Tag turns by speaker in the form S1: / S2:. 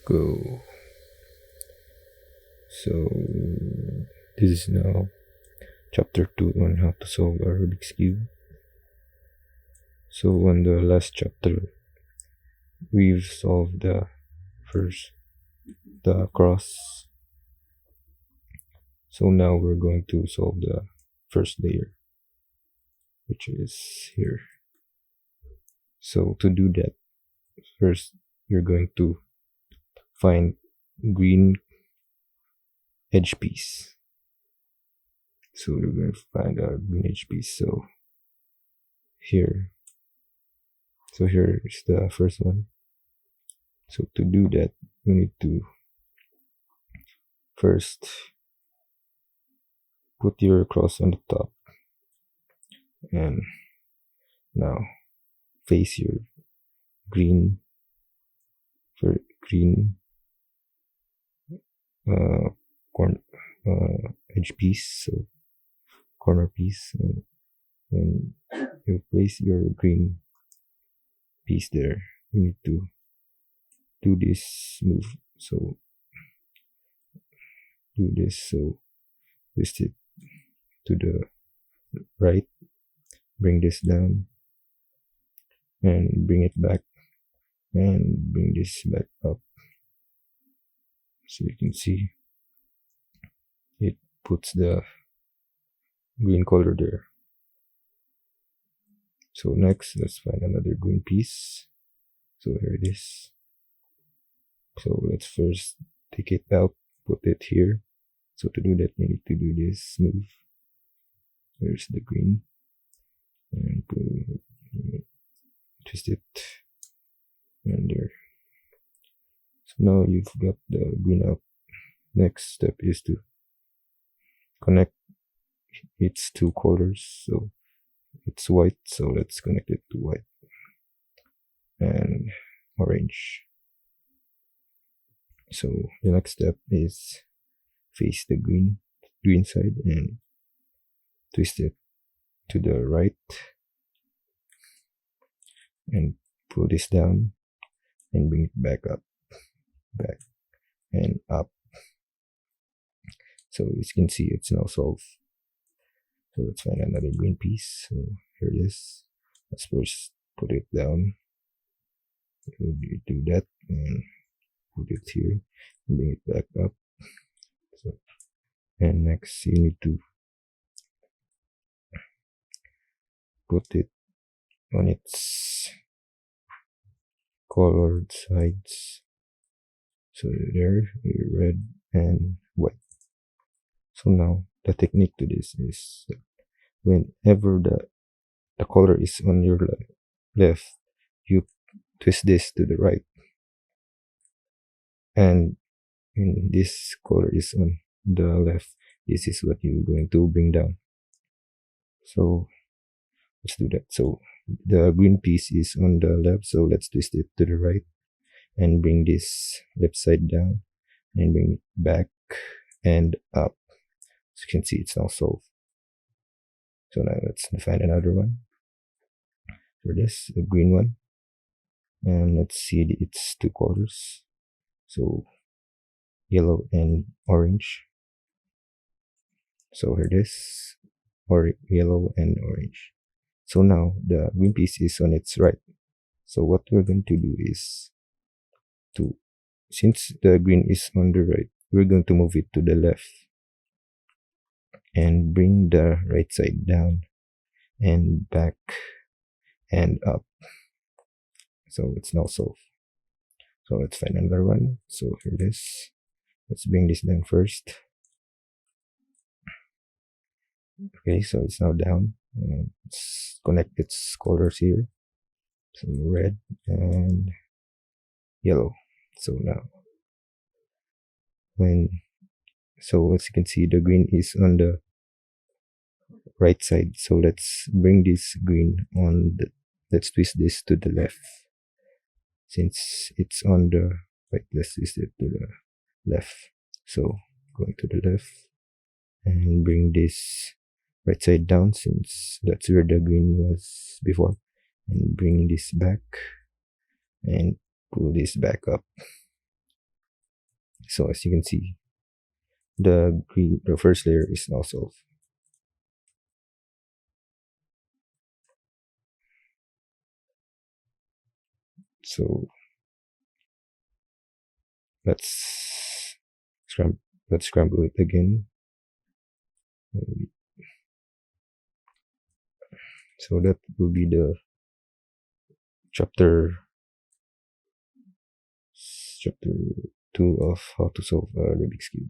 S1: Go. So this is now chapter 2 on how to solve a Rubik's Cube. So on the last chapter, we've solved the cross. So now we're going to solve the first layer, which is here. So to do that, first you're going to find green edge piece. So we're going to find a green edge piece. So here is the first one. So to do that, we need to first put your cross on the top, and now face your green edge piece, so corner piece, and you place your green piece there. You need to do this move. So do this. So twist it to the right, bring this down, and bring it back, and bring this back up. So you can see it puts the green color there. So next, let's find another green piece. So here it is. So let's first take it out, put it here. So to do that, you need to do this move. Here's the green, and twist it, and there. So now you've got the green out. Next step is to connect its two colors. So it's white, so let's connect it to white and orange. So the next step is face the green side and twist it to the right and pull this down and bring it back and up. So as you can see, it's now solved. So let's find another green piece. So here it is. Let's first put it down. You do that and put it here and bring it back up. So, and next you need to put it on its colored sides. So there, red and white. So now the technique to this is whenever the color is on your left, you twist this to the right, and when this color is on the left, this is what you're going to bring down. So let's do that. So the green piece is on the left, so let's twist it to the right and bring this left side down and bring it back and up. As you can see, it's now solved. So now let's find another one for this, a green one, and let's see its two colors, so yellow and orange. So here it is, or yellow and orange. So now the green piece is on its right. So what we're going to do is since the green is on the right, we're going to move it to the left and bring the right side down and back and up. So it's now solved. So let's find another one. So here it is. Let's bring this down first. Okay, so it's now down, and let's connect its colors here. So red and yellow. So now so as you can see, the green is on the right side. So let's bring this green let's twist this to the left. Since it's on the right, let's twist it to the left. So going to the left and bring this right side down, since that's where the green was before, and bring this back and pull this back up. So as you can see, the first layer is now solved. So let's scram let's scramble it again. So that will be the chapter chapter 2 of how to solve a Rubik's cube.